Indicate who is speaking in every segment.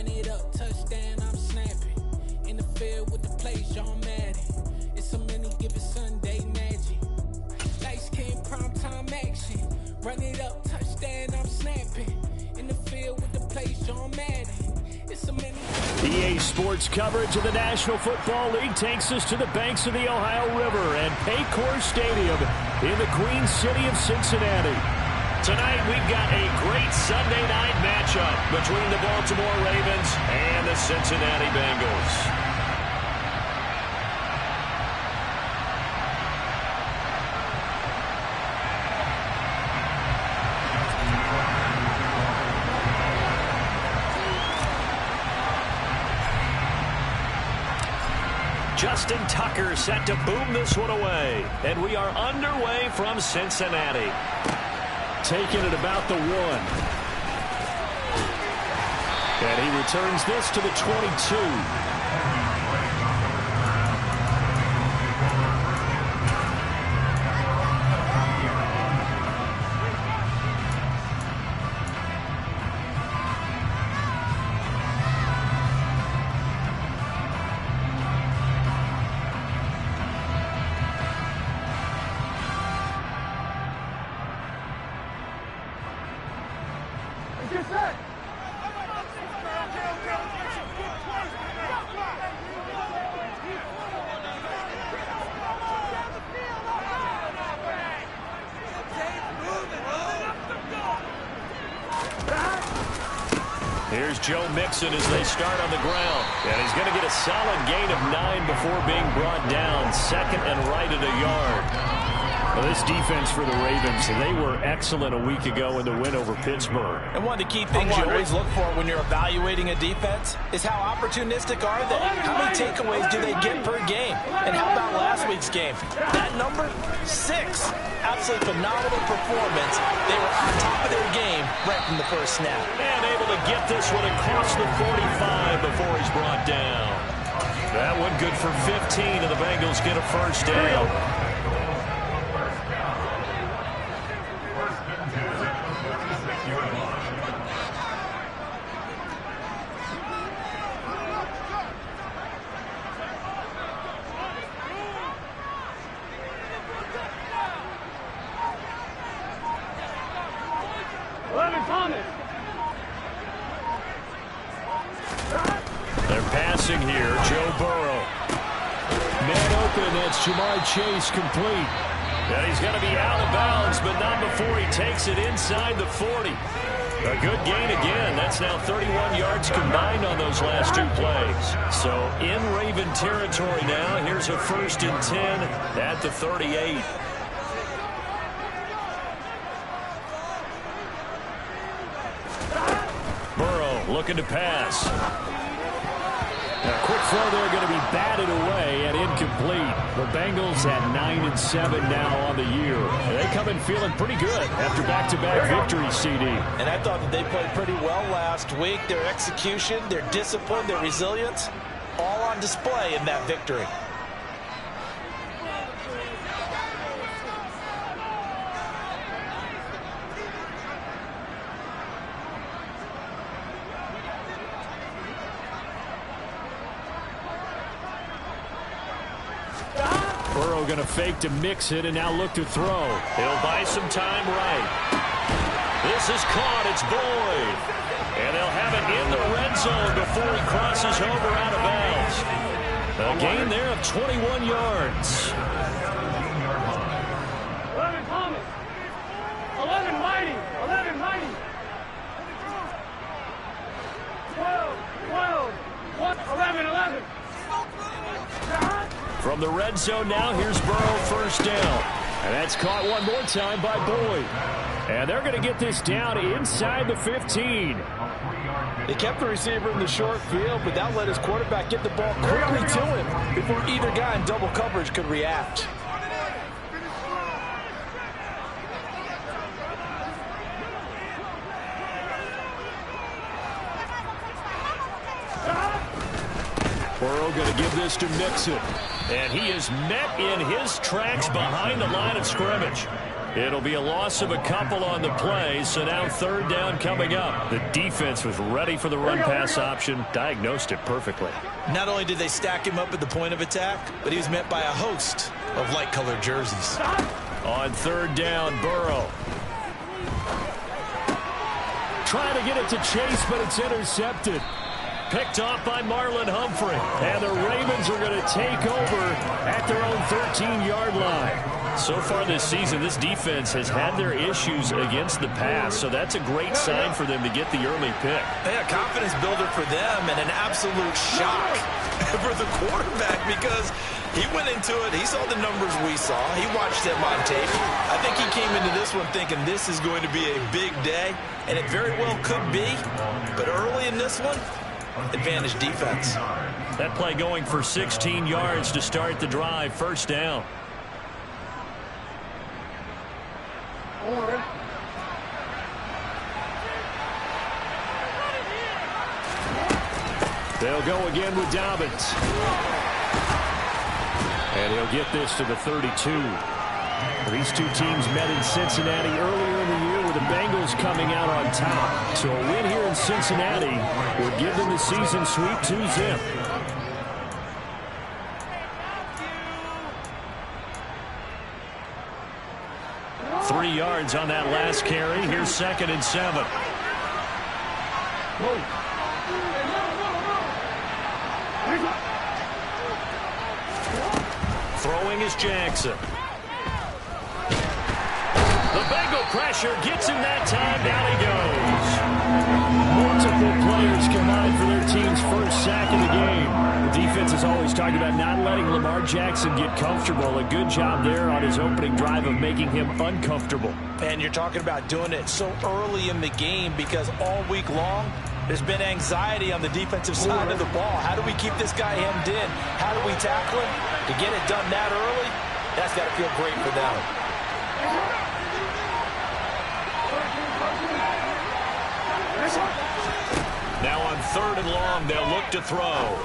Speaker 1: Run it up, touchdown, I'm snapping. In the field with the plays, y'all Madden. It's a many given Sunday magic. Light skin, primetime action. Run it up, touchdown, I'm snapping. In the field with the plays, y'all Madden. It's a many.
Speaker 2: EA Sports coverage of the National Football League takes us to the banks of the Ohio River and Paycor Stadium in the Queen City of Cincinnati. Tonight, we've got a great Sunday night matchup between the Baltimore Ravens and the Cincinnati Bengals. Justin Tucker set to boom this one away. And we are underway from Cincinnati. Taking it about the 1. And he returns this to the 22. Here's Joe Mixon as they start on the ground. And he's going to get a solid gain of 9 before being brought down. Second and right at a yard. Well, this defense for the Ravens, they were excellent a week ago in the win over Pittsburgh.
Speaker 3: And one of the key things you always look for when you're evaluating a defense is how opportunistic are they? How many takeaways do they get per game? And how about last week's game? That number, 6. Absolutely phenomenal performance. They were on top of their game right from the first snap.
Speaker 2: And able to get this one across the 45 before he's brought down. That one good for 15, and the Bengals get a first down. They're passing here. Joe Burrow. Man open. That's Jamar Chase complete. And he's going to be out of bounds, but not before he takes it inside the 40. A good gain again. That's now 31 yards combined on those last 2 plays. So in Raven territory now. Here's a 1st and 10 at the 38. Burrow looking to pass. A quick throw there going to be batted away and incomplete. The Bengals at 9-7 now on the year. They come in feeling pretty good after back-to-back victories, CD.
Speaker 3: And I thought that they played pretty well last week. Their execution, their discipline, their resilience, all on display in that victory.
Speaker 2: Burrow going to fake to mix it and now look to throw. He'll buy some time right. This is caught. It's Boyd. And they'll have it in the red zone before he crosses over out of bounds. A gain there of 21 yards.
Speaker 4: 11 Thomas. 11 Mighty. 11 Mighty. 12. 11. 11.
Speaker 2: From the red zone now, here's Burrow first down. And that's caught one more time by Boyd. And they're going to get this down inside the 15.
Speaker 3: They kept the receiver in the short field, but that let his quarterback get the ball quickly to him before either guy in double coverage could react.
Speaker 2: Burrow going to give this to Mixon. And he is met in his tracks behind the line of scrimmage. It'll be a loss of a couple on the play, so now third down coming up. The defense was ready for the run-pass option, diagnosed it perfectly.
Speaker 3: Not only did they stack him up at the point of attack, but he was met by a host of light-colored jerseys.
Speaker 2: On third down, Burrow. Trying to get it to Chase, but it's intercepted. Picked off by Marlon Humphrey. And the Ravens are going to take over at their own 13-yard line. So far this season, this defense has had their issues against the pass, so that's a great sign for them to get the early pick.
Speaker 3: Yeah, confidence builder for them and an absolute shock for the quarterback because he went into it. He saw the numbers we saw. He watched them on tape. I think he came into this one thinking this is going to be a big day, and it very well could be. But early in this one, advantage defense.
Speaker 2: That play going for 16 yards to start the drive. First down. They'll go again with Dobbins. And he'll get this to the 32. These two teams met in Cincinnati earlier in the year with the Bengals coming out on top. So a win here in Cincinnati would give them the season sweep 2-zip. Three yards on that last carry. Here's 2nd and 7. Throwing is Jackson. The Bengal pressure gets him that time. Down he goes. Multiple players combined for their team's first sack of the game. The defense has always talked about not letting Lamar Jackson get comfortable. A good job there on his opening drive of making him uncomfortable.
Speaker 3: And you're talking about doing it so early in the game because all week long, there's been anxiety on the defensive side of the ball. How do we keep this guy hemmed in? How do we tackle him? To get it done that early, that's got to feel great for them.
Speaker 2: Now on 3rd and long, they'll look to throw.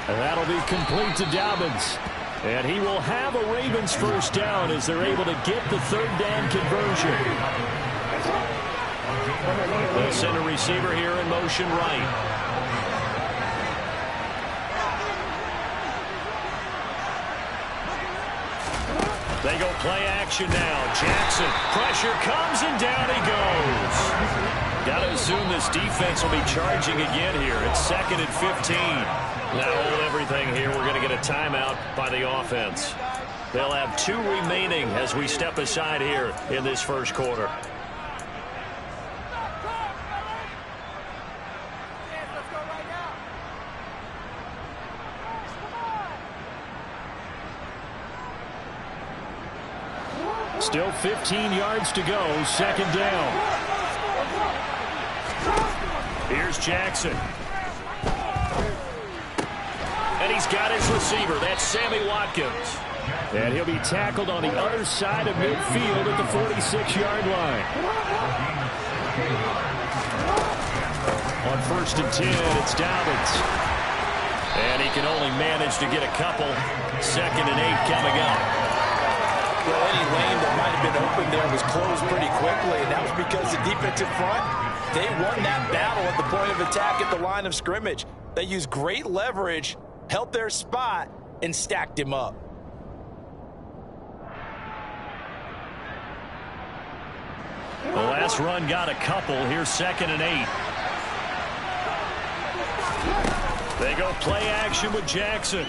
Speaker 2: And that'll be complete to Dobbins. And he will have a Ravens first down as they're able to get the 3rd down conversion. They'll send a receiver here in motion right. They go play action now. Jackson, pressure comes and down he goes. Got to assume this defense will be charging again here. It's 2nd and 15. Now hold everything here. We're going to get a timeout by the offense. They'll have 2 remaining as we step aside here in this first quarter. Still 15 yards to go. 2nd down. Here's Jackson. And he's got his receiver. That's Sammy Watkins. And he'll be tackled on the other side of midfield at the 46-yard line. On 1st and 10, it's Dobbins. And he can only manage to get a couple. 2nd and 8 coming up.
Speaker 3: Well, any lane that might have been open there was closed pretty quickly, and that was because the defensive front, they won that battle at the point of attack at the line of scrimmage. They used great leverage, held their spot, and stacked him up.
Speaker 2: The last run got a couple. Here's 2nd and 8. They go play action with Jackson.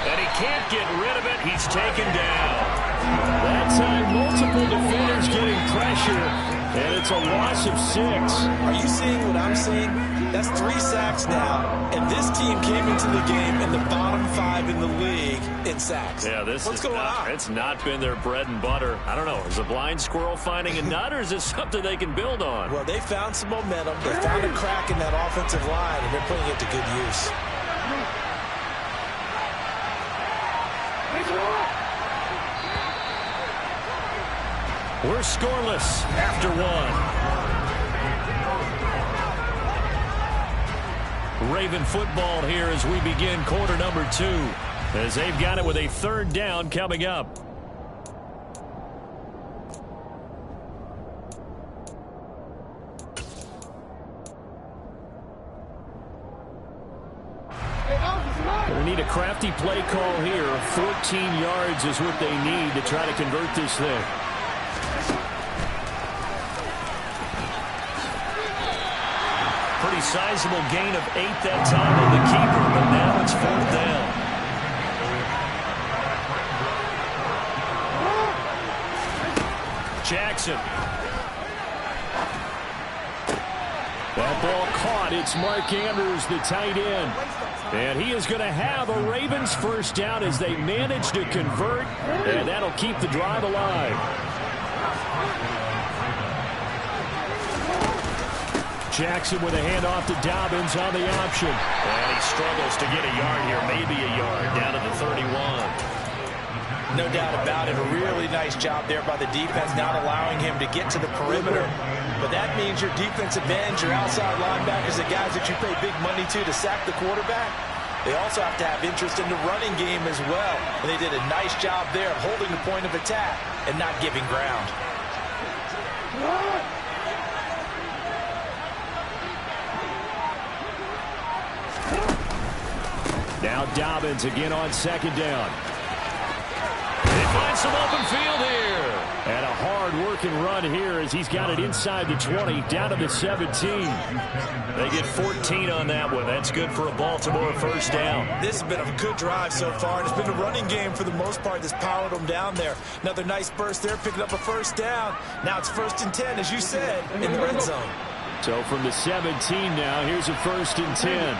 Speaker 2: And he can't get rid of it. He's taken down. That time, multiple defenders getting pressure, and it's a loss of 6.
Speaker 3: Are you seeing what I'm seeing? That's 3 sacks now, and this team came into the game in the bottom 5 in the league in sacks.
Speaker 2: Yeah, what's going on? It's not been their bread and butter. I don't know. Is a blind squirrel finding a nut, or is this something they can build on?
Speaker 3: Well, they found some momentum. They found a crack in that offensive line, and they're putting it to good use.
Speaker 2: We're scoreless after 1. Raven football here as we begin quarter number 2. as they've got it with a third down coming up. They need a crafty play call here. 14 yards is what they need to try to convert this thing. Pretty sizable gain of 8 that time on the keeper, but now it's 4th down. Jackson. That ball caught. It's Mark Andrews, the tight end. And he is going to have a Ravens first down as they manage to convert, and that'll keep the drive alive. Jackson with a handoff to Dobbins on the option. And he struggles to get a yard here, maybe a yard, down to the 31.
Speaker 3: No doubt about it. A really nice job there by the defense, not allowing him to get to the perimeter. But that means your defensive ends, your outside linebackers, the guys that you pay big money to sack the quarterback, they also have to have interest in the running game as well. And they did a nice job there of holding the point of attack and not giving ground.
Speaker 2: Now Dobbins again on second down. They find some open field here. And a hard-working run here as he's got it inside the 20, down to the 17. They get 14 on that one. That's good for a Baltimore first down.
Speaker 3: This has been a good drive so far, and it's been the running game for the most part that's powered them down there. Another nice burst there, picking up a first down. Now it's 1st and 10, as you said, in the red zone.
Speaker 2: So from the 17 now, here's a 1st and 10.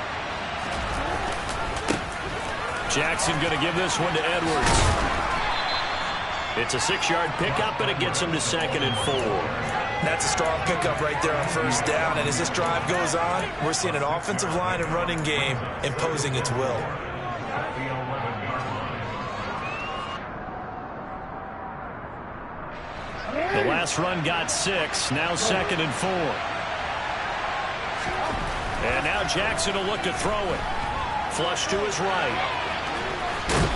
Speaker 2: Jackson going to give this one to Edwards. It's a 6-yard pickup, and it gets him to 2nd and 4.
Speaker 3: That's a strong pickup right there on first down, and as this drive goes on, we're seeing an offensive line and running game imposing its will.
Speaker 2: The last run got 6, now 2nd and 4. And now Jackson will look to throw it. Flush to his right.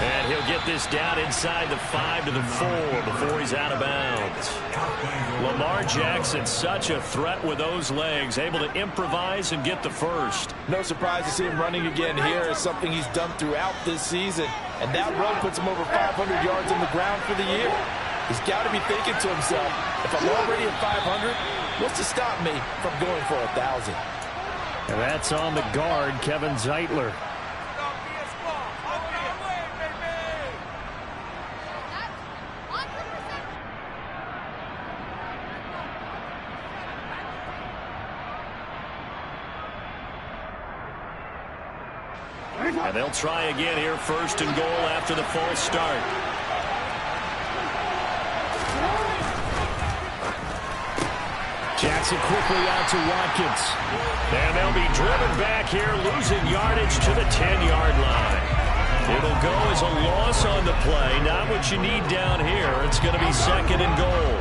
Speaker 2: And he'll get this down inside the 5 to the 4 before he's out of bounds. Lamar Jackson, such a threat with those legs, able to improvise and get the first.
Speaker 3: No surprise to see him running again here. It's something he's done throughout this season. And that run puts him over 500 yards on the ground for the year. He's got to be thinking to himself, if I'm already at 500, what's to stop me from going for 1,000?
Speaker 2: And that's on the guard, Kevin Zeitler. And they'll try again here, 1st and goal after the false start. Jackson quickly out to Watkins. And they'll be driven back here, losing yardage to the 10-yard line. It'll go as a loss on the play, not what you need down here. It's going to be 2nd and goal.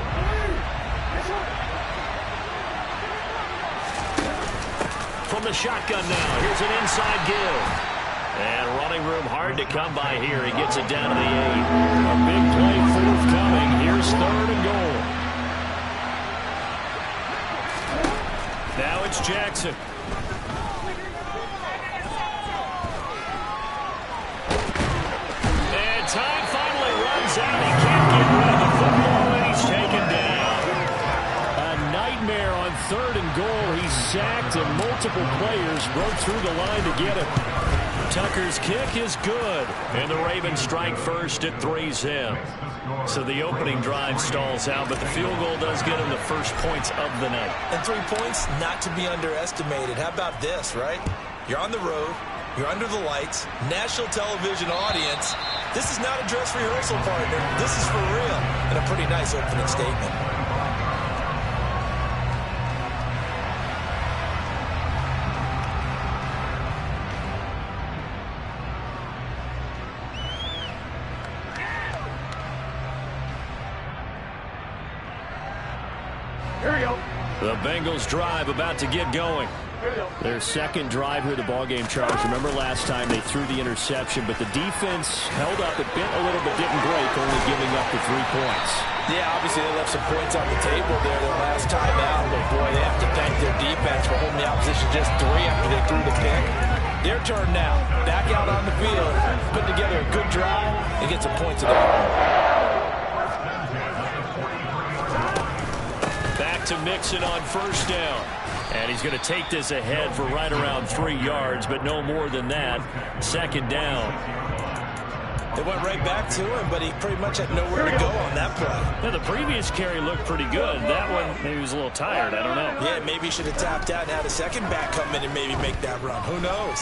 Speaker 2: From the shotgun now, here's an inside give. And running room hard to come by here. He gets it down to the 8. A big play forthcoming. Here's 3rd and goal. Now it's Jackson. And time finally runs out. He can't get rid of the football, and he's taken down. A nightmare on 3rd and goal. He's sacked, and multiple players broke through the line to get it. Tucker's kick is good, and the Ravens strike first at 3-zip. So the opening drive stalls out, but the field goal does get them the first points of the night.
Speaker 3: And 3 points, not to be underestimated. How about this, right? You're on the road, you're under the lights, national television audience. This is not a dress rehearsal, partner. This is for real, and a pretty nice opening statement.
Speaker 4: Here we go.
Speaker 2: The Bengals drive about to get going.
Speaker 5: Their second drive here, the ballgame, Charles. Remember last time they threw the interception, but the defense held up. It bent a little but didn't break, only giving up the 3 points.
Speaker 3: Yeah, obviously they left some points on the table there their last time out, but boy, they have to thank their defense for holding the opposition just 3 after they threw the pick. Their turn now. Back out on the field, put together a good drive, and get some points of their own.
Speaker 2: Back to Mixon on first down. And he's going to take this ahead for right around 3 yards, but no more than that. Second down.
Speaker 3: They went right back to him, but he pretty much had nowhere to go on that play.
Speaker 2: Yeah, the previous carry looked pretty good. That one, maybe he was a little tired. I don't know.
Speaker 3: Yeah, maybe he should have tapped out and had a second back come in and maybe make that run. Who knows?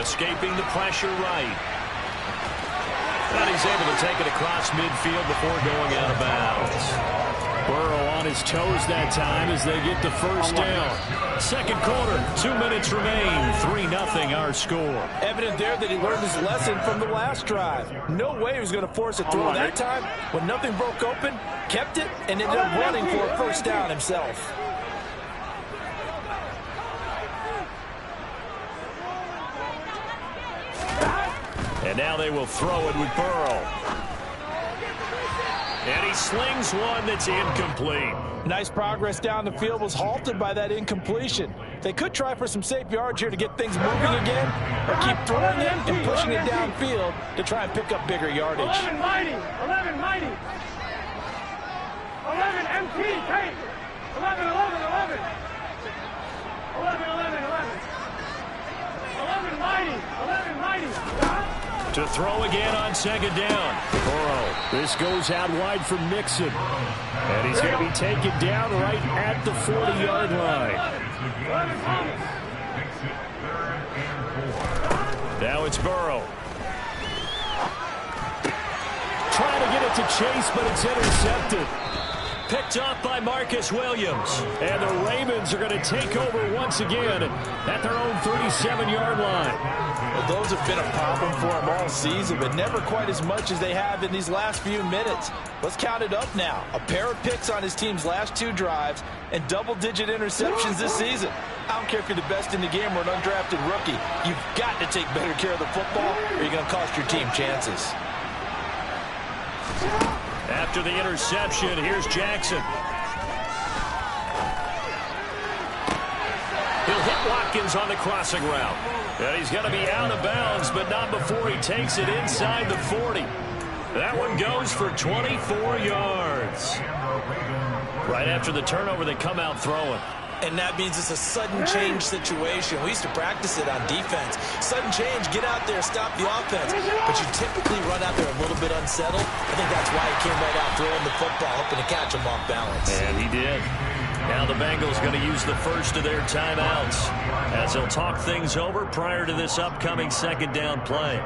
Speaker 2: Escaping the pressure right. And he's able to take it across midfield before going out of bounds.
Speaker 5: Burrow on his toes that time as they get the first down.
Speaker 2: Second quarter, 2 minutes remain. 3-0 our score.
Speaker 3: Evident there that he learned his lesson from the last drive. No way he was going to force a throw that time. When nothing broke open, kept it, and ended up running for a first down himself.
Speaker 2: And now they will throw it with Burrow. And he slings one that's incomplete.
Speaker 3: Nice progress down the field was halted by that incompletion. They could try for some safe yards here to get things moving again, or keep throwing it and pushing it downfield to try and pick up bigger yardage.
Speaker 4: 11 mighty, 11 mighty. 11 MT, Kate. 11, 11, 11. 11, 11, 11. 11 mighty, 11 mighty.
Speaker 2: To throw again on second down.
Speaker 5: Burrow. This goes out wide for Mixon. And he's going to be taken down right at the 40-yard line.
Speaker 2: Now it's Burrow.
Speaker 5: Trying to get it to Chase, but it's intercepted.
Speaker 2: Picked off by Marcus Williams.
Speaker 5: And the Ravens are going to take over once again at their own 37-yard line.
Speaker 3: Well, those have been a problem for them all season, but never quite as much as they have in these last few minutes. Let's count it up now. A pair of picks on his team's last 2 drives and double-digit interceptions this season. I don't care if you're the best in the game or an undrafted rookie. You've got to take better care of the football or you're going to cost your team chances.
Speaker 2: After the interception, here's Jackson. He'll hit Watkins on the crossing route. And he's going to be out of bounds, but not before he takes it inside the 40. That one goes for 24 yards. Right after the turnover, they come out throwing.
Speaker 3: And that means it's a sudden change situation. We used to practice it on defense. Sudden change, get out there, stop the offense. But you typically run out there a little bit unsettled. I think that's why he came right out throwing the football, hoping to catch him off balance.
Speaker 2: And he did. Now the Bengals going to use the first of their timeouts as they'll talk things over prior to this upcoming second down play.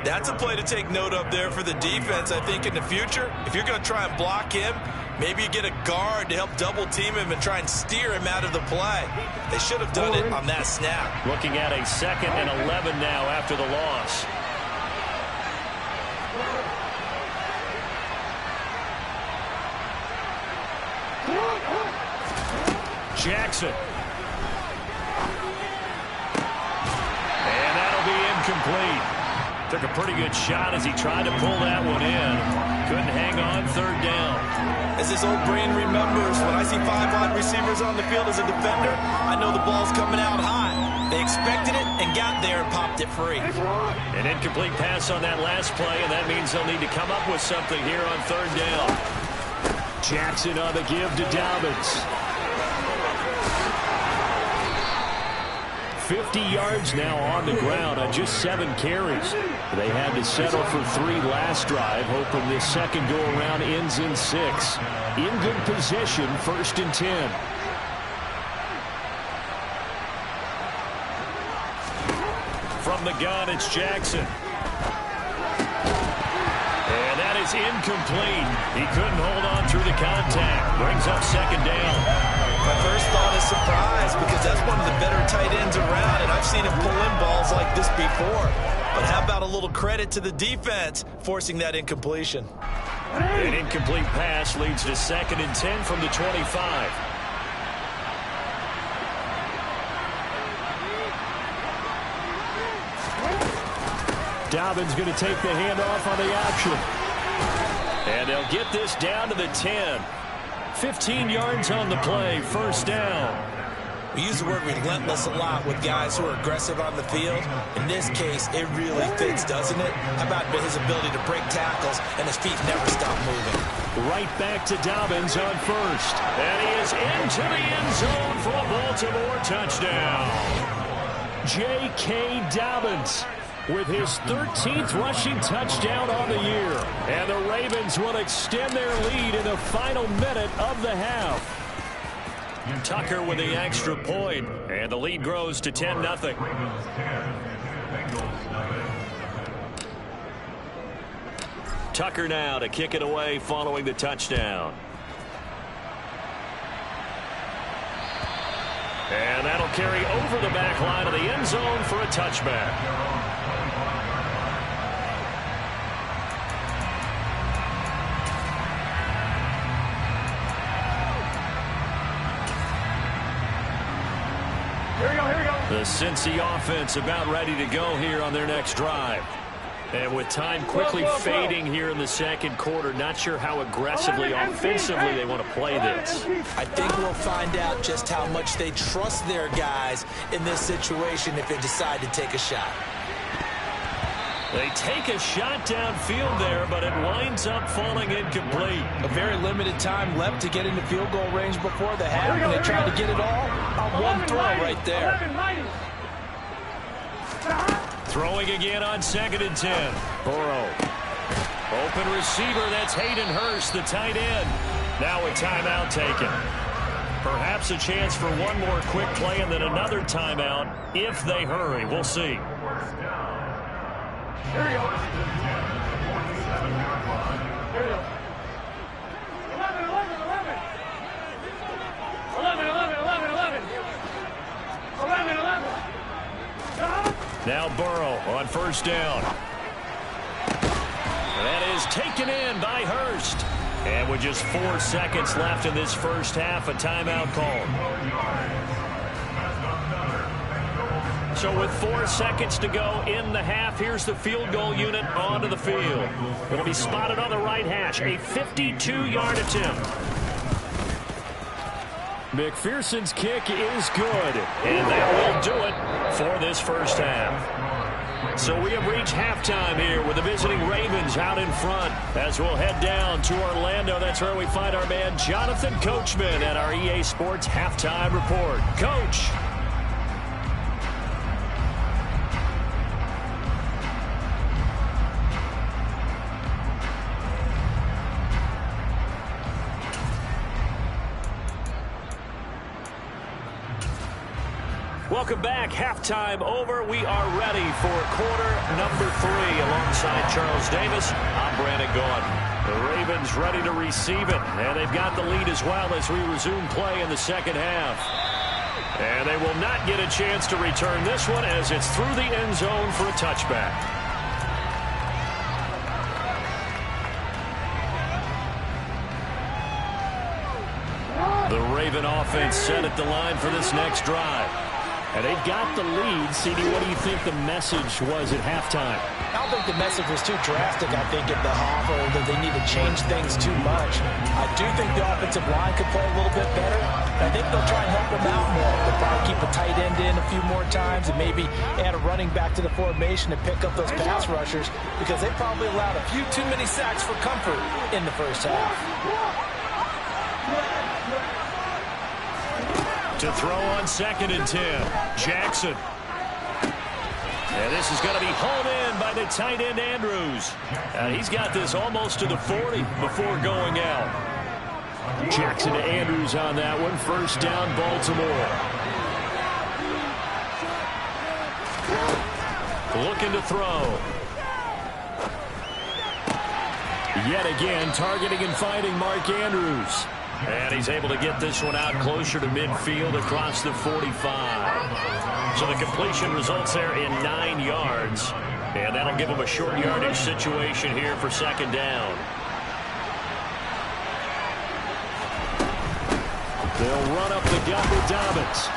Speaker 3: That's a play to take note of there for the defense, I think, in the future. If you're going to try and block him, maybe you get a guard to help double-team him and try and steer him out of the play. They should have done it on that snap.
Speaker 2: Looking at a 2nd and 11 now after the loss. Jackson. And that'll be incomplete. Took a pretty good shot as he tried to pull that one in. Couldn't hang on, 3rd down.
Speaker 3: As this old brain remembers, when I see 5 wide receivers on the field as a defender, I know the ball's coming out high. They expected it and got there and popped it free.
Speaker 2: An incomplete pass on that last play, and that means they'll need to come up with something here on 3rd down.
Speaker 5: Jackson on the give to Dobbins. 50 yards now on the ground on just 7 carries. They had to settle for 3 last drive, hoping this second go-around ends in 6. In good position, 1st and 10.
Speaker 2: From the gun, it's Jackson. And that is incomplete. He couldn't hold on through the contact. Brings up 2nd down.
Speaker 3: My first thought is surprise because that's one of the better tight ends around, and I've seen him pull in balls like this before. But how about a little credit to the defense forcing that incompletion?
Speaker 2: An incomplete pass leads to 2nd and 10 from the 25.
Speaker 5: Dobbins going to take the handoff on the action. And they'll get this down to the 10. 15 yards on the play, first down.
Speaker 3: We use the word relentless a lot with guys who are aggressive on the field. In this case, it really fits, doesn't it? How about his ability to break tackles and his feet never stop moving?
Speaker 5: Right back to Dobbins on first. And he is into the end zone for a Baltimore touchdown. J.K. Dobbins with his 13th rushing touchdown on the year. And the Ravens will extend their lead in the final minute of the half. Tucker with the extra point, and the lead grows to 10-0. Tucker now to kick it away following the touchdown. And that'll carry over the back line of the end zone for a touchback. The Cincy offense about ready to go here on their next drive. And with time quickly fading here in the second quarter, not sure how aggressively, offensively they want to play this.
Speaker 3: I think we'll find out just how much they trust their guys in this situation if they decide to take a shot.
Speaker 5: They take a shot downfield there, but it winds up falling incomplete.
Speaker 3: A very limited time left to get into field goal range before the half, and they tried to get it all on one throw right there.
Speaker 5: Throwing again on 2nd and 10. Burrow. Open receiver, that's Hayden Hurst, the tight end. Now a timeout taken. Perhaps a chance for one more quick play and then another timeout if they hurry. We'll see.
Speaker 4: Here we go. 11, 11, 11. 11, 11, 11, 11. 11, 11.
Speaker 5: Now Burrow on first down. That is taken in by Hurst. And with just 4 seconds left in this first half, a timeout called. So with 4 seconds to go in the half, here's the field goal unit onto the field. It'll be spotted on the right hash, a 52-yard attempt. McPherson's kick is good, and that will do it for this first half. So we have reached halftime here with the visiting Ravens out in front. As we'll head down to Orlando, that's where we find our man Jonathan Coachman at our EA Sports Halftime Report. Coach. Welcome back. Halftime over. We are ready for quarter number 3 alongside Charles Davis. I'm Brandon Gordon. The Ravens ready to receive it, and they've got the lead as well as we resume play in the second half. And they will not get a chance to return this one as it's through the end zone for a touchback. The Raven offense set at the line for this next drive. And they've got the lead. CD, what do you think the message was at halftime?
Speaker 3: I don't think the message was too drastic, I think, at the half, or that they need to change things too much. I do think the offensive line could play a little bit better. I think they'll try and help them out more. They'll probably keep a tight end in a few more times and maybe add a running back to the formation to pick up those pass rushers, because they probably allowed a few too many sacks for comfort in the first half.
Speaker 5: To throw on 2nd and 10. Jackson. And this is going to be hauled in by the tight end Andrews. He's got this almost to the 40 before going out. Jackson to Andrews on that one. First down, Baltimore. Looking to throw. Yet again, targeting and finding Mark Andrews. And he's able to get this one out closer to midfield across the 45. So the completion results there in 9 yards. And that'll give him a short yardage situation here for second down. They'll run up the gut with Dobbins.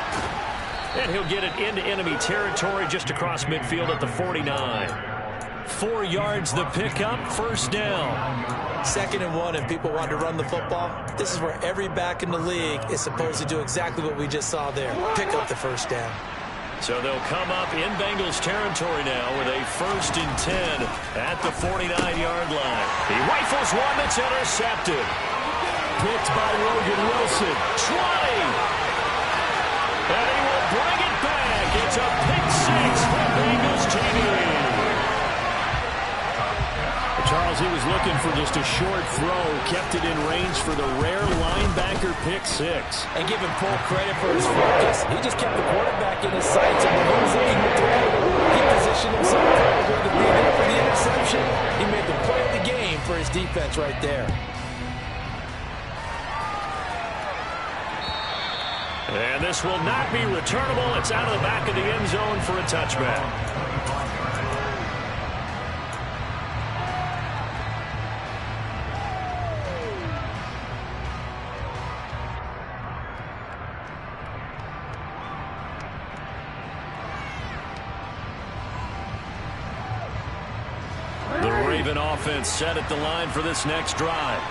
Speaker 5: And he'll get it into enemy territory just across midfield at the 49. 4 yards the pickup, first down.
Speaker 3: 2nd and 1, and people want to run the football. This is where every back in the league is supposed to do exactly what we just saw there. Pick up the first down.
Speaker 5: So they'll come up in Bengals territory now with a 1st and 10 at the 49-yard line. He rifles one that's intercepted. Picked by Logan Wilson. 20. And he will bring it back. It's a pick 6 for Bengals TD. Charles, he was looking for just a short throw, kept it in range for the rare linebacker pick 6.
Speaker 3: And give him full credit for his focus. He just kept the quarterback in his sights, and when he was looking to throw, he positioned himself probably to be there for the interception. He made the play of the game for his defense right there.
Speaker 5: And this will not be returnable. It's out of the back of the end zone for a touchback. Offense set at the line for this next drive.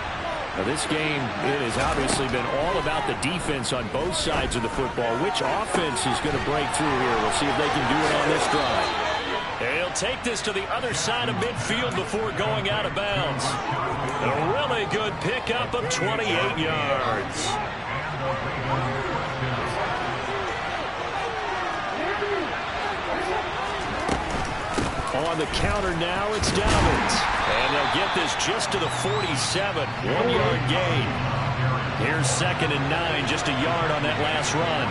Speaker 5: Now this game, it has obviously been all about the defense on both sides of the football. Which offense is going to break through here? We'll see if they can do it on this drive. He'll take this to the other side of midfield before going out of bounds. A really good pickup of 28 yards. On the counter now, it's Dobbins. And they'll get this just to the 47. 1-yard gain. Here's 2nd and 9, just a yard on that last run.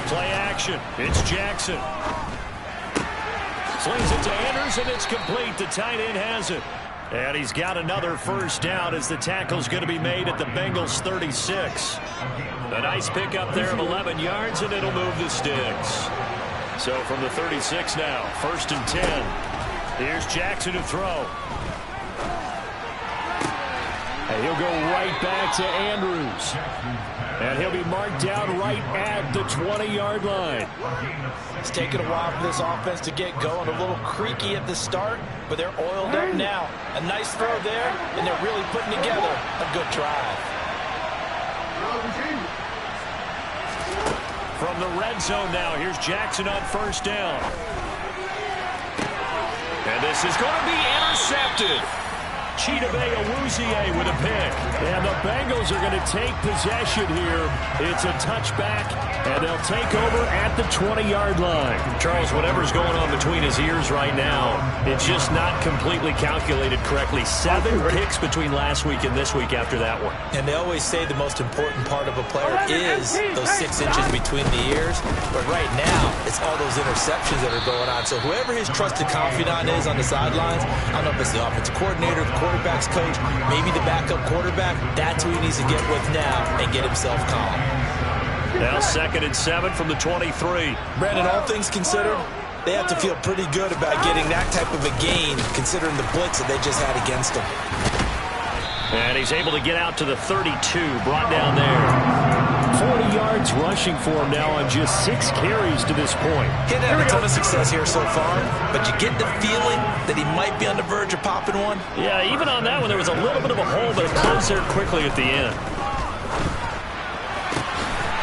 Speaker 5: Play action. It's Jackson. Slings it to Anders, and it's complete. The tight end has it. And he's got another first down as the tackle's going to be made at the Bengals 36. A nice pickup there of 11 yards, and it'll move the sticks. So from the 36 now, 1st and 10. Here's Jackson to throw. And he'll go right back to Andrews. And he'll be marked down right at the 20-yard line.
Speaker 3: It's taken a while for this offense to get going. A little creaky at the start, but they're oiled up now. A nice throw there, and they're really putting together a good drive.
Speaker 5: From the red zone now, here's Jackson on 1st down. And this is going to be intercepted. Chidobe Awuzie with a pick. And the Bengals are going to take possession here. It's a touchback, and they'll take over at the 20-yard line. Charles, whatever's going on between his ears right now, it's just not completely calculated correctly. 7 picks between last week and this week after that one.
Speaker 3: And they always say the most important part of a player is those 6 inches between the ears. But right now, it's all those interceptions that are going on. So whoever his trusted confidant is on the sidelines, I don't know if it's the offensive coordinator, the quarterback's coach, maybe the backup quarterback, that's who he needs to get with now and get himself calm.
Speaker 5: Now 2nd and 7 from the 23.
Speaker 3: Brandon, all things considered, they have to feel pretty good about getting that type of a gain considering the blitz that they just had against them.
Speaker 5: And he's able to get out to the 32, brought down there. 40 yards rushing for him now on just 6 carries to this point.
Speaker 3: He didn't have a ton of success here so far, but you get the feeling that he might be on the verge of popping one.
Speaker 5: Yeah, even on that one, there was a little bit of a hole, but it closed there quickly at the end.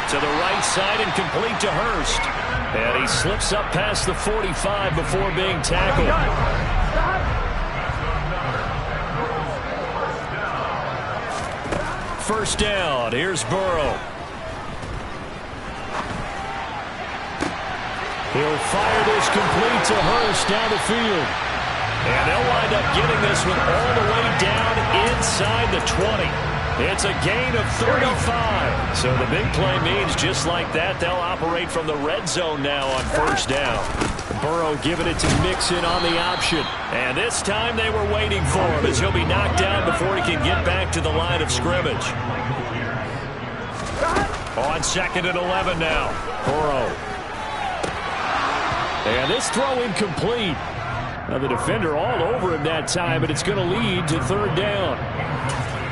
Speaker 5: To the right side and complete to Hurst. And he slips up past the 45 before being tackled. First down. Here's Burrow. He'll fire this complete to Hurst down the field. And they'll wind up getting this one all the way down inside the 20. It's a gain of 35. So the big play means just like that, they'll operate from the red zone now on first down. Burrow giving it to Mixon on the option. And this time they were waiting for him as he'll be knocked down before he can get back to the line of scrimmage. On 2nd and 11 now. Burrow. And this throw incomplete. Now the defender all over him that time, but it's going to lead to 3rd down.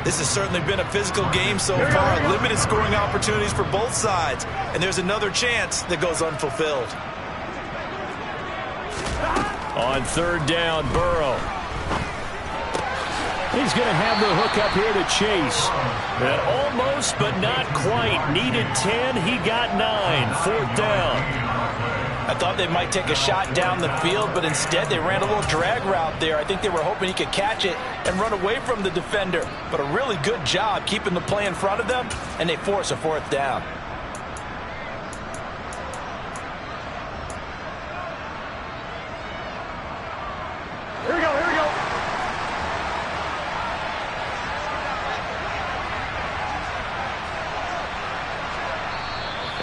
Speaker 3: This has certainly been a physical game so far. Limited scoring opportunities for both sides. And there's another chance that goes unfulfilled.
Speaker 5: On third down, Burrow. He's going to have the hook up here to Chase. And almost, but not quite. Needed 10. He got 9. Fourth down.
Speaker 3: I thought they might take a shot down the field, but instead they ran a little drag route there. I think they were hoping he could catch it and run away from the defender. But a really good job keeping the play in front of them, and they force a fourth down.
Speaker 4: Here we go, here we go.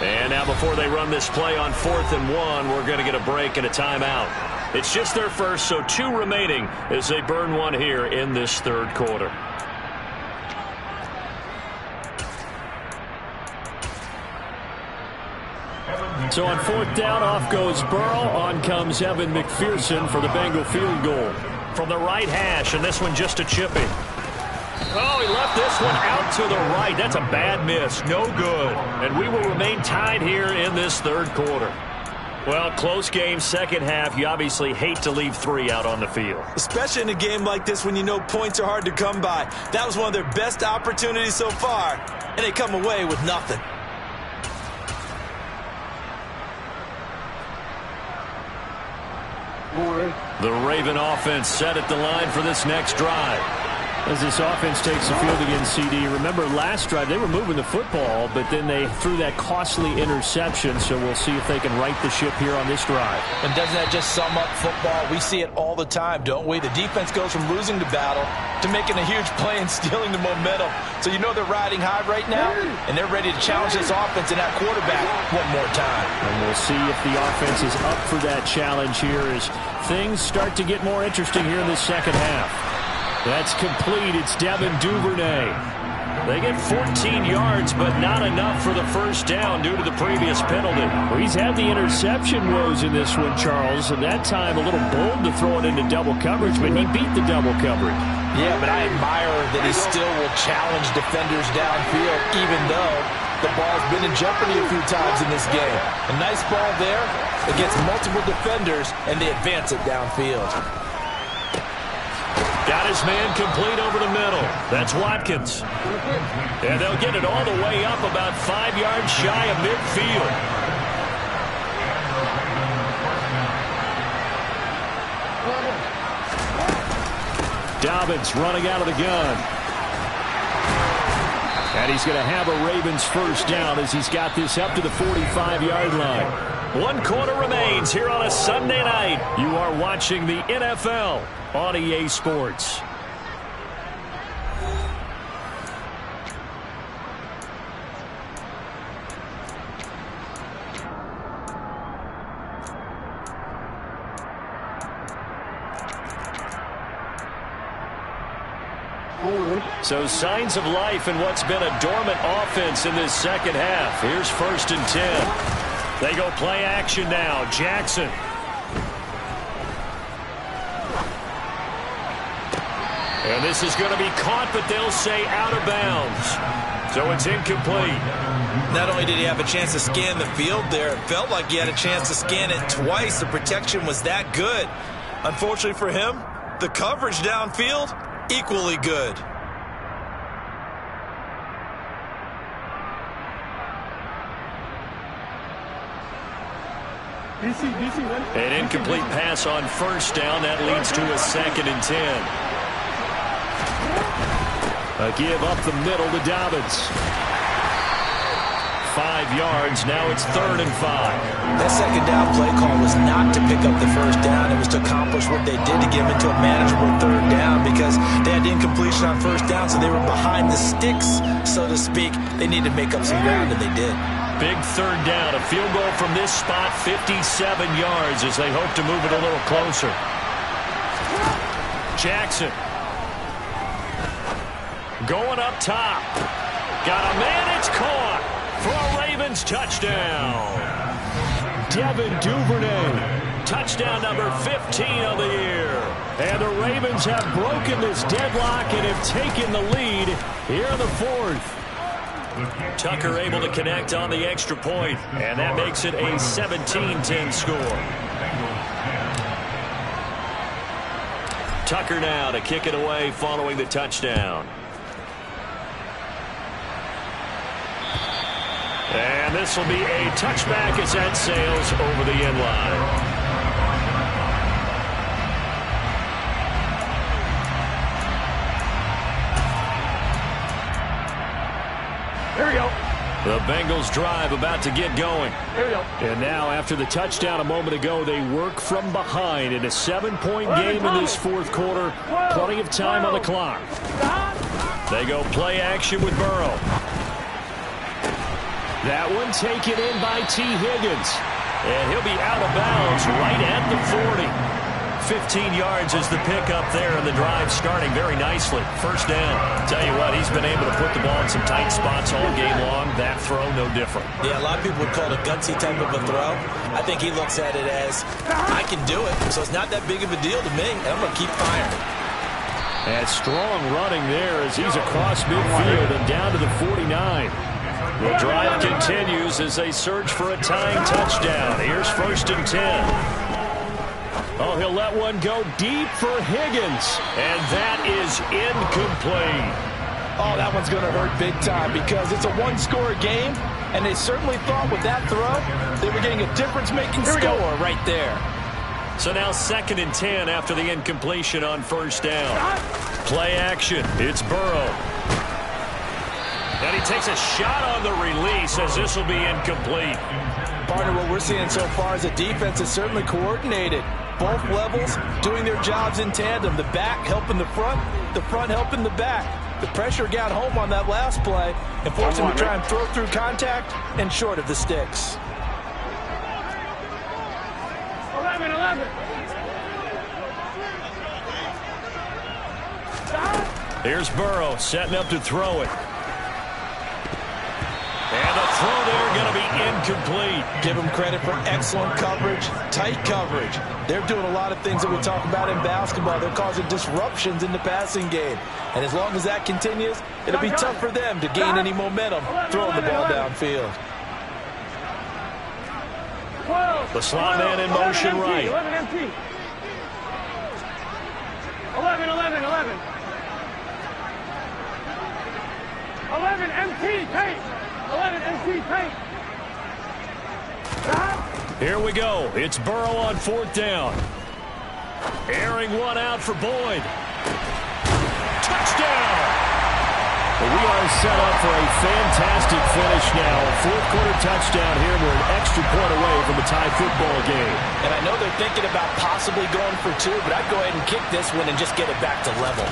Speaker 5: And now before they run this play on 4th and 1, we're going to get a break and a timeout. It's just their first, so 2 remaining as they burn one here in this third quarter. So on 4th down, off goes Burrow. On comes Evan McPherson for the Bengal field goal. From the right hash, and this one just a chipping. Oh, he left this one out to the right. That's a bad miss. No good. And we will remain tied here in this third quarter. Well, close game, second half. You obviously hate to leave 3 out on the field.
Speaker 3: Especially in a game like this when you know points are hard to come by. That was one of their best opportunities so far, and they come away with nothing.
Speaker 5: The Raven offense set at the line for this next drive. As this offense takes the field against CD, remember last drive they were moving the football, but then they threw that costly interception, so we'll see if they can right the ship here on this drive.
Speaker 3: And doesn't that just sum up football? We see it all the time, don't we? The defense goes from losing the battle to making a huge play and stealing the momentum. So you know they're riding high right now, and they're ready to challenge this offense and that quarterback one more time.
Speaker 5: And we'll see if the offense is up for that challenge here as things start to get more interesting here in the second half. That's complete. It's Devin Duvernay. They get 14 yards, but not enough for the first down due to the previous penalty. Well, he's had the interception woes in this one, Charles, and that time a little bold to throw it into double coverage, but he beat the double coverage.
Speaker 3: Yeah, but I admire that he still will challenge defenders downfield, even though the ball's been in jeopardy a few times in this game. A nice ball there against multiple defenders, and they advance it downfield.
Speaker 5: Got his man complete over the middle. That's Watkins. And they'll get it all the way up about 5 yards shy of midfield. Dobbins running out of the gun. And he's going to have a Ravens first down as he's got this up to the 45-yard line. 1 quarter remains here on a Sunday night. You are watching the NFL on EA Sports. So signs of life in what's been a dormant offense in this second half. Here's 1st and 10. They go play action now. Jackson. And this is going to be caught, but they'll say out of bounds. So it's incomplete.
Speaker 3: Not only did he have a chance to scan the field there, it felt like he had a chance to scan it twice. The protection was that good. Unfortunately for him, the coverage downfield, equally good.
Speaker 5: An incomplete pass on first down. That leads to a 2nd and 10. A give up the middle to Dobbins. 5 yards. Now it's 3rd and 5.
Speaker 3: That second down play call was not to pick up the first down. It was to accomplish what they did to get them into a manageable 3rd down because they had incompletion on first down, so they were behind the sticks, so to speak. They needed to make up some ground, and they did.
Speaker 5: Big 3rd down. A field goal from this spot, 57 yards as they hope to move it a little closer. Jackson. Going up top. Got a man. It's caught for a Ravens touchdown. Devin Duvernay. Touchdown number 15 of the year. And the Ravens have broken this deadlock and have taken the lead here in the fourth.
Speaker 2: Tucker able to connect on the extra point, and that makes it a 17-10 score. Tucker now to kick it away following the touchdown. And this will be a touchback as that sails over the end line.
Speaker 4: Here we go.
Speaker 5: The Bengals drive about to get going.
Speaker 4: Here we go.
Speaker 5: And now after the touchdown a moment ago, they work from behind in a 7-point game in this fourth quarter. Plenty of time on the clock. They go play action with Burrow. That one taken in by T. Higgins. And he'll be out of bounds right at the 40. 15 yards is the pickup there, and the drive starting very nicely. First down. Tell you what, he's been able to put the ball in some tight spots all game long. That throw, no different.
Speaker 3: Yeah, a lot of people would call it a gutsy type of a throw. I think he looks at it as, I can do it, so it's not that big of a deal to me, and I'm going to keep firing.
Speaker 5: And strong running there as he's across midfield and down to the 49. The drive continues as they search for a tying touchdown. Here's 1st and 10. Oh, he'll let one go deep for Higgins. And that is incomplete.
Speaker 3: Oh, that one's going to hurt big time because it's a one-score game, and they certainly thought with that throw they were getting a difference-making score right there.
Speaker 2: So now 2nd and 10 after the incompletion on 1st down. Play action. It's Burrow. And he takes a shot on the release as this will be incomplete.
Speaker 3: Partner, what we're seeing so far is the defense is certainly coordinated. Both levels doing their jobs in tandem. The back helping the front helping the back. The pressure got home on that last play and forced him to try and throw through contact and short of the sticks.
Speaker 4: 11.
Speaker 2: Here's Burrow setting up to throw it. And the throw there going to be incomplete.
Speaker 3: Give them credit for excellent coverage, tight coverage. They're doing a lot of things that we talk about in basketball. They're causing disruptions in the passing game. And as long as that continues, it'll be tough for them to gain any momentum throwing the ball downfield.
Speaker 2: The slot man in motion right.
Speaker 4: 11 empty. 11. 11 empty, paint. 11 empty, paint.
Speaker 2: Here we go. It's Burrow on 4th down. Airing one out for Boyd. Touchdown!
Speaker 5: We are set up for a fantastic finish now. A fourth quarter touchdown here. We're an extra point away from a tie football game.
Speaker 3: And I know they're thinking about possibly going for 2, but I'd go ahead and kick this one and just get it back to level.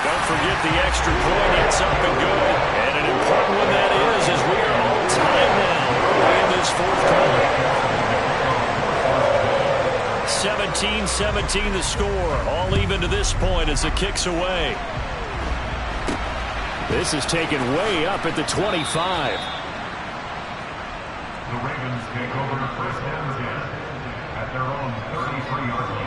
Speaker 2: Don't forget the extra point. It's up and good. And an important one that is as we are all tied now early in this fourth quarter. 17-17 the score. All even to this point as the kick's away.
Speaker 5: This is taken way up at the 25.
Speaker 6: The Ravens take over 1st and 10 at their own 33-yard line.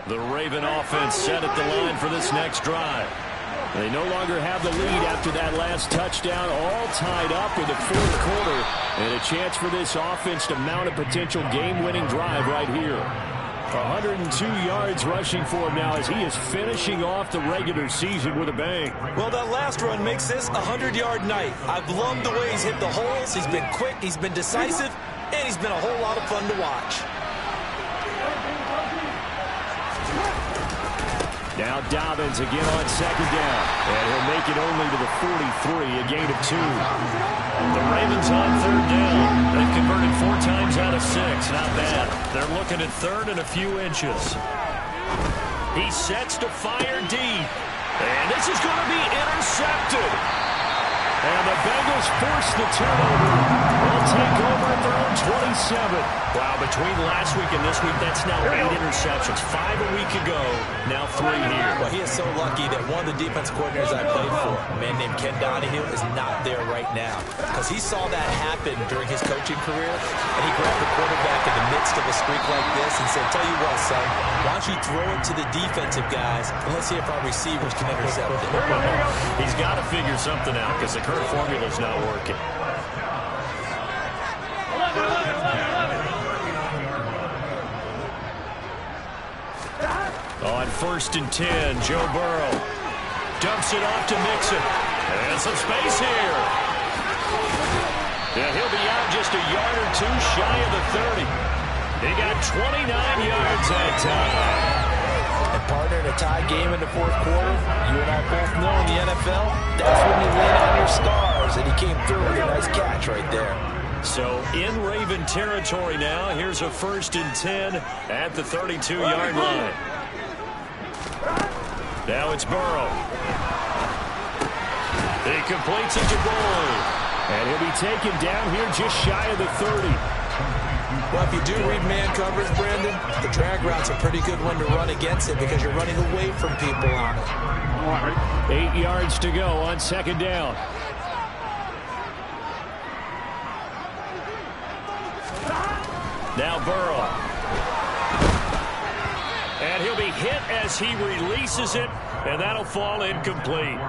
Speaker 2: The Raven offense set at the line for this next drive.
Speaker 5: They no longer have the lead after that last touchdown, all tied up in the fourth quarter, and a chance for this offense to mount a potential game-winning drive right here. 102 yards rushing for him now as he is finishing off the regular season with a bang.
Speaker 3: Well, that last run makes this a 100-yard night. I've loved the way he's hit the holes. He's been quick, he's been decisive, and he's been a whole lot of fun to watch.
Speaker 5: Now Dobbins again on 2nd down. And he'll make it only to the 43, a gain of 2.
Speaker 2: The Ravens on 3rd down. They've converted 4 times out of 6. Not bad. They're looking at 3rd and a few inches. He sets to fire deep. And this is going to be intercepted.
Speaker 5: And the Bengals force the turnover. They'll take over at their own 27.
Speaker 2: Wow, between last week and this week, that's now 8 interceptions. 5 a week ago, now 3 here.
Speaker 3: Well, he is so lucky that one of the defense coordinators I played for, a man named Ken Donahue, is not there right now. Because he saw that happen during his coaching career, and he grabbed the quarterback in the midst of a streak like this and said, tell you what, son, why don't you throw it to the defensive guys, and let's see if our receivers can intercept it.
Speaker 2: He's got to figure something out because the current formula is not working.
Speaker 5: On 1st and 10, Joe Burrow dumps it off to Mixon. And some space here. Yeah, he'll be out just a yard or two shy of the 30. He got 29 yards that time.
Speaker 3: And partner, in a tie game in the fourth quarter, you and I both know in the NFL, that's when you lean on your stars, and he came through with a nice catch right there.
Speaker 5: So in Raven territory now, here's a 1st and 10 at the 32-yard line. Now it's Burrow. He completes it to Boyd. And he'll be taken down here just shy of the 30.
Speaker 3: Well, if you do read man coverage, Brandon, the drag route's a pretty good one to run against it because you're running away from people on it.
Speaker 5: 8 yards to go on 2nd down. Now Burrow. And he'll be hit as he releases it, and that'll fall incomplete.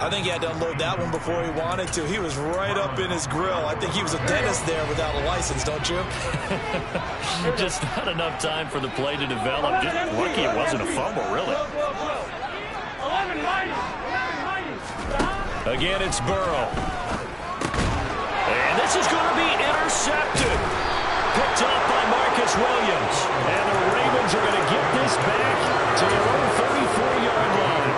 Speaker 3: I think he had to unload that one before he wanted to. He was right up in his grill. I think he was a dentist there without a license, don't you?
Speaker 5: Just not enough time for the play to develop. Just lucky it wasn't a fumble, really. Again, it's Burrow. And this is going to be intercepted. Picked up by Marcus Williams. And the Ravens are going to get this back to their own 34-yard line.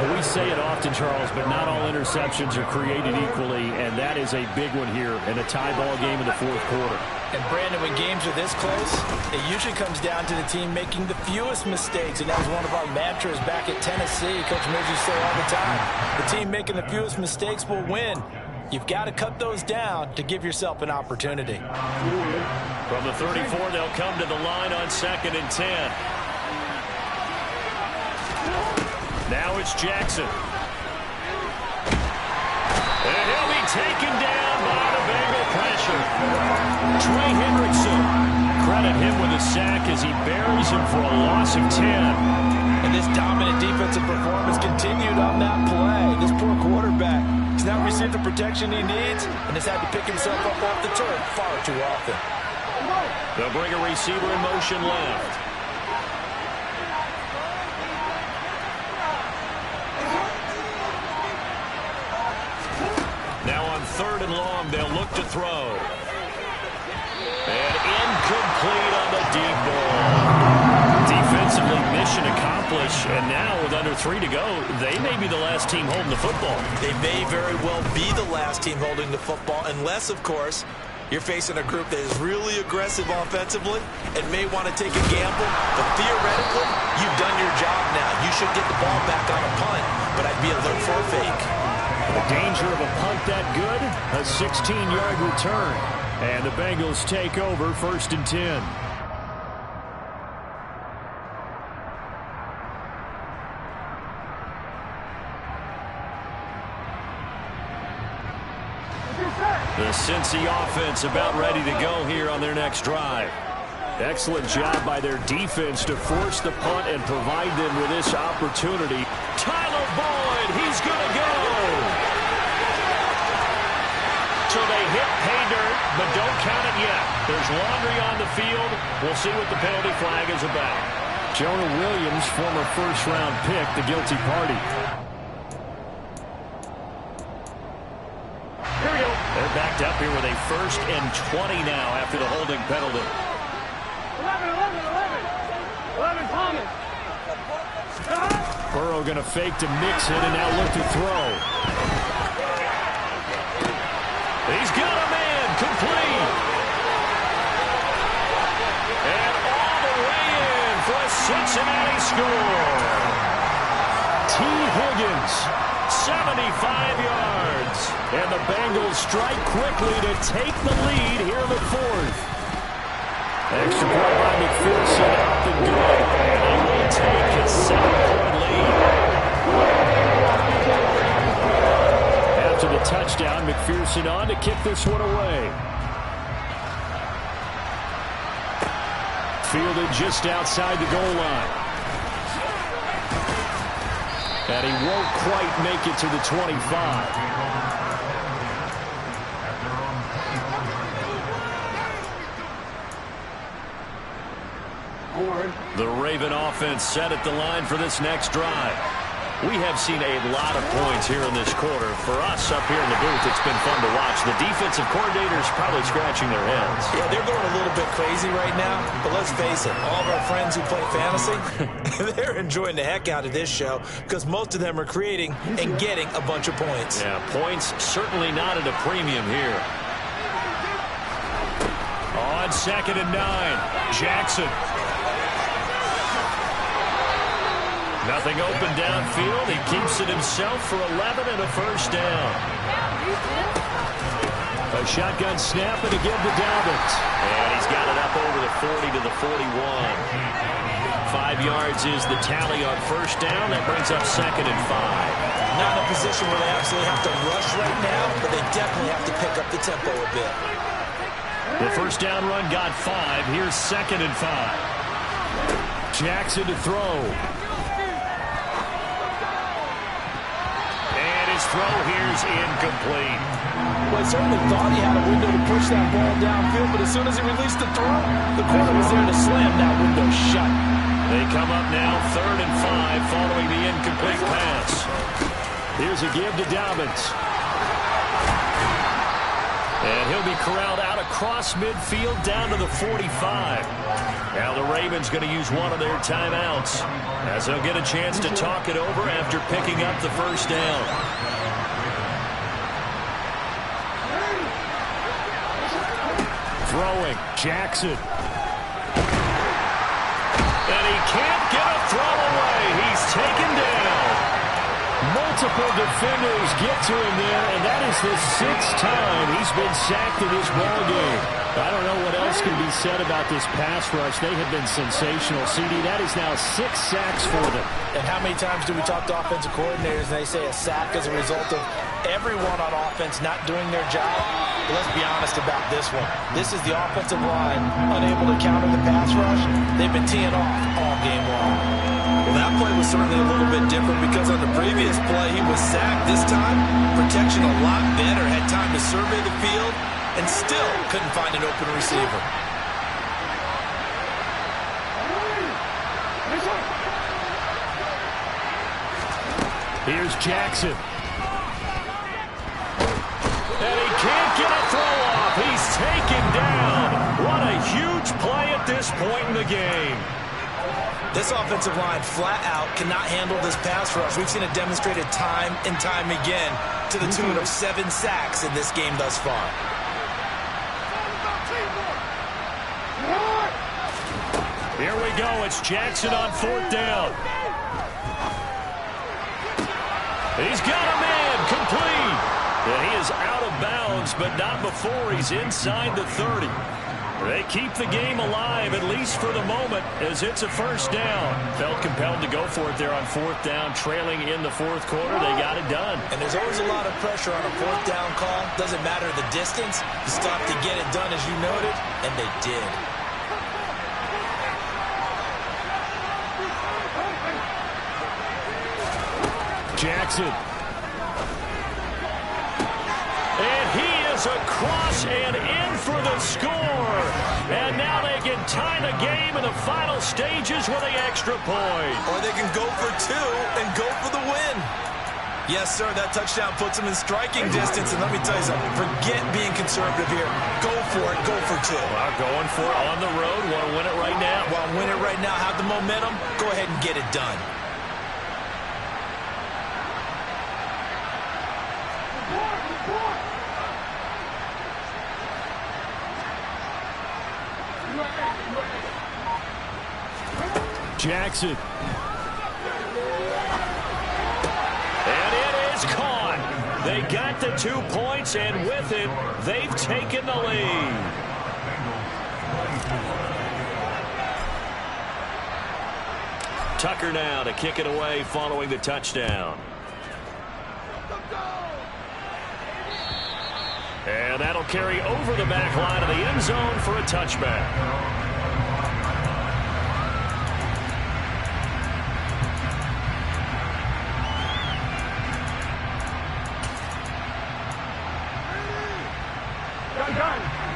Speaker 5: And we say it often, Charles, but not all interceptions are created equally, and that is a big one here in a tie ball game in the fourth quarter.
Speaker 3: And, Brandon, when games are this close, it usually comes down to the team making the fewest mistakes, and that was one of our mantras back at Tennessee. Coach Midge used to say all the time, the team making the fewest mistakes will win. You've got to cut those down to give yourself an opportunity.
Speaker 5: From the 34, they'll come to the line on 2nd and 10. Now it's Jackson. And he'll be taken down by the Bengal pressure. Trey Hendrickson. Credit him with a sack as he buries him for a loss of 10.
Speaker 3: And this dominant defensive performance continued on that play. This poor quarterback has not received the protection he needs and has had to pick himself up off the turf far too often.
Speaker 5: They'll bring a receiver in motion left. Now on 3rd and long, they'll look to throw. And incomplete on the deep ball. Defensively, mission accomplished. And now with under 3 to go, they may be the last team holding the football.
Speaker 3: They may very well be the last team holding the football, unless, of course, you're facing a group that is really aggressive offensively and may want to take a gamble. But theoretically, you've done your job now. You should get the ball back on a punt, but I'd be alert for a fake.
Speaker 5: The danger of a punt that good, a 16-yard return. And the Bengals take over 1st and 10. The Cincy offense about ready to go here on their next drive. Excellent job by their defense to force the punt and provide them with this opportunity. Tyler Boyd, he's going to go. So they hit pay dirt, but don't count it yet. There's laundry on the field. We'll see what the penalty flag is about. Jonah Williams, former first-round pick, the guilty party. They're backed up here with a 1st and 20 now after the holding penalty.
Speaker 4: 11, Thomas.
Speaker 5: Burrow going to fake to mix it and now look to throw. He's got a man, complete. And all the way in for a Cincinnati score. T. Higgins 75 yards. And the Bengals strike quickly to take the lead here in the fourth. Extra point by McPherson, up and good. And they will take a 7-point lead. After the touchdown, McPherson on to kick this one away. Fielded just outside the goal line. And he won't quite make it to the 25. The Raven offense set at the line for this next drive. We have seen a lot of points here in this quarter. For us up here in the booth, it's been fun to watch. The defensive coordinators probably scratching their heads.
Speaker 3: Yeah, they're going a little bit crazy right now. But let's face it, all of our friends who play fantasy, they're enjoying the heck out of this show because most of them are creating and getting a bunch of points.
Speaker 5: Yeah, points certainly not at a premium here. On 2nd and 9, Jackson. Nothing open downfield. He keeps it himself for 11 and a first down. A shotgun snap and a give to Dobbins. And he's got it up over the 40 to the 41. 5 yards is the tally on first down. That brings up 2nd and 5.
Speaker 3: Not in a position where they absolutely have to rush right now, but they definitely have to pick up the tempo a bit.
Speaker 5: The first down run got 5. Here's 2nd and 5. Jackson to throw. His throw here's incomplete.
Speaker 3: Well, he certainly thought he had a window to push that ball downfield, but as soon as he released the throw, the corner was there to slam that window shut.
Speaker 5: They come up now 3rd and 5 following the incomplete pass. Here's a give to Dobbins. And he'll be corralled out across midfield down to the 45. Now the Ravens going to use one of their timeouts as they'll get a chance to talk it over after picking up the first down. Throwing, Jackson. And he can't get a throw away. He's taken down. Multiple defenders get to him there, and that is the 6th time he's been sacked in this ballgame. I don't know what else can be said about this pass rush. They have been sensational. CD, that is now 6 sacks for them.
Speaker 3: And how many times do we talk to offensive coordinators and they say a sack is a result of everyone on offense not doing their job? But let's be honest about this one. This is the offensive line unable to counter the pass rush. They've been teeing off all game long. Well, that play was certainly a little bit different because on the previous play he was sacked. This time, protection a lot better. Had time to survey the field and still couldn't find an open receiver.
Speaker 5: Here's Jackson. And he can't get a throw off. He's taken down. What a huge play at this point in the game.
Speaker 3: This offensive line flat out cannot handle this pass rush. We've seen it demonstrated time and time again to the tune of 7 sacks in this game thus far.
Speaker 5: Here we go. It's Jackson on 4th down. He's got a man complete. And he is out of bounds, but not before he's inside the 30. They keep the game alive, at least for the moment, as it's a first down. Felt compelled to go for it there on 4th down, trailing in the 4th quarter. They got it done.
Speaker 3: And there's always a lot of pressure on a 4th down call. Doesn't matter the distance. You stop to get it done, as you noted, and they did.
Speaker 5: Jackson. And he is across and in for the score. And now they can tie the game in the final stages with the extra point.
Speaker 3: Or they can go for 2 and go for the win. Yes, sir, that touchdown puts them in striking distance. And let me tell you something, forget being conservative here. Go for it, go for 2.
Speaker 5: Well, going for it on the road. Want to win it right now.
Speaker 3: Want to win it right now, have the momentum, go ahead and get it done.
Speaker 5: Jackson. And it
Speaker 2: is caught. They got the 2 points, and with it, they've taken the lead. Tucker now to kick it away following the touchdown. And that'll carry over the back line of the end zone for a touchback.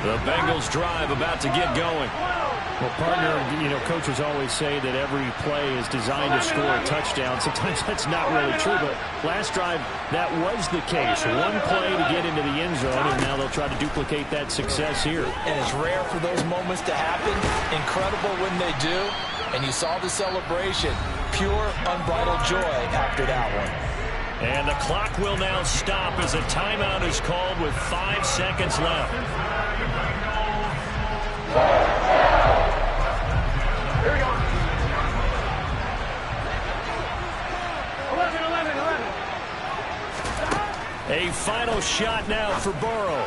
Speaker 2: The Bengals drive about to get going.
Speaker 5: Well, partner, coaches always say that every play is designed to score a touchdown. Sometimes that's not really true, but last drive, that was the case. One play to get into the end zone, and now they'll try to duplicate that success here.
Speaker 3: And it's rare for those moments to happen. Incredible when they do. And you saw the celebration. Pure, unbridled joy after that one.
Speaker 2: And the clock will now stop as a timeout is called with 5 seconds left.
Speaker 4: Here we go. 11.
Speaker 2: A final shot now for Burrow.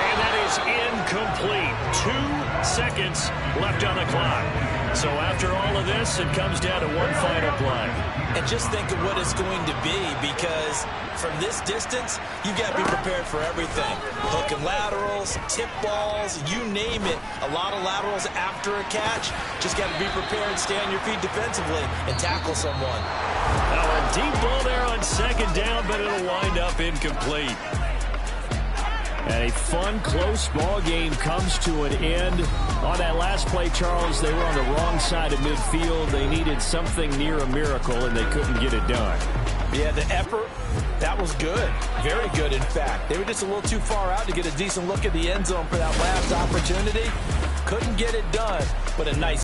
Speaker 2: And that is incomplete. 2 seconds left on the clock. So after all of this, it comes down to one final play.
Speaker 3: And just think of what it's going to be, because from this distance, you've got to be prepared for everything. Hook and laterals, tip balls, you name it. A lot of laterals after a catch. Just got to be prepared, stay on your feet defensively, and tackle someone.
Speaker 2: Now a deep ball there on second down, but it'll wind up incomplete.
Speaker 5: And a fun, close ball game comes to an end. On that last play, Charles, they were on the wrong side of midfield. They needed something near a miracle, and they couldn't get it done.
Speaker 3: Yeah, the effort, that was good. Very good, in fact. They were just a little too far out to get a decent look at the end zone for that last opportunity. Couldn't get it done, but a nice